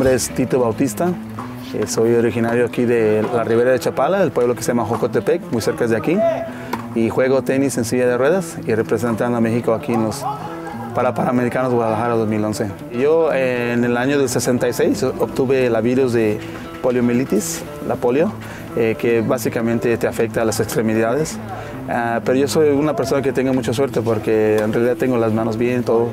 nombre es Tito Bautista. Soy originario aquí de la Ribera de Chapala, del pueblo que se llama Jocotepec, muy cerca de aquí. Y juego tenis en silla de ruedas y representando a México aquí en los Panamericanos Guadalajara 2011. Yo en el año del 66 obtuve la virus de poliomielitis, la polio, que básicamente te afecta a las extremidades. Pero yo soy una persona que tengo mucha suerte porque en realidad tengo las manos bien, todo.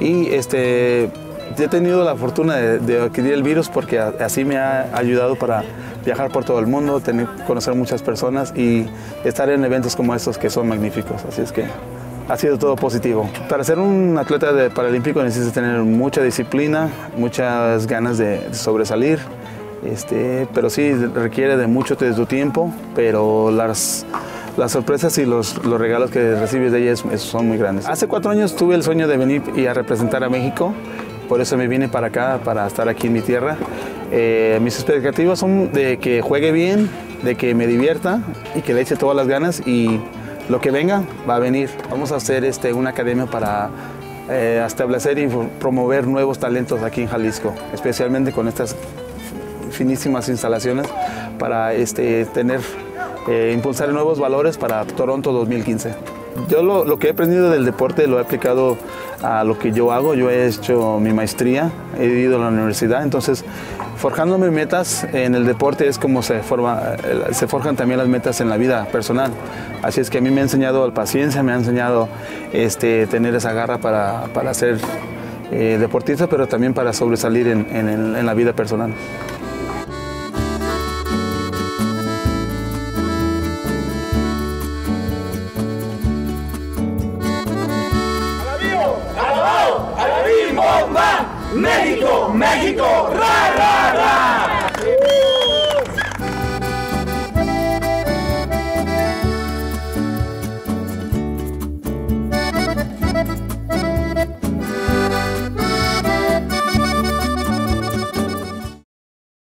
Y he tenido la fortuna de adquirir el virus porque así me ha ayudado para viajar por todo el mundo, conocer muchas personas y estar en eventos como estos que son magníficos. Así es que ha sido todo positivo. Para ser un atleta paralímpico necesitas tener mucha disciplina, muchas ganas de sobresalir, pero sí requiere de mucho de tu tiempo, pero las sorpresas y los regalos que recibes de ellas son muy grandes. Hace 4 años tuve el sueño de venir y a representar a México, por eso me vine para acá, para estar aquí en mi tierra. Mis expectativas son de que juegue bien, de que me divierta y que le eche todas las ganas y lo que venga va a venir. Vamos a hacer una academia para establecer y promover nuevos talentos aquí en Jalisco, especialmente con estas finísimas instalaciones para impulsar nuevos valores para Toronto 2015. Yo lo que he aprendido del deporte lo he aplicado a lo que yo hago. Yo he hecho mi maestría, he ido a la universidad, entonces forjándome metas en el deporte es como se forjan también las metas en la vida personal. Así es que a mí me ha enseñado la paciencia, me ha enseñado tener esa garra para ser deportista, pero también para sobresalir en la vida personal. ¡Bomba! ¡México! ¡México! ¡Ra, ra, ra!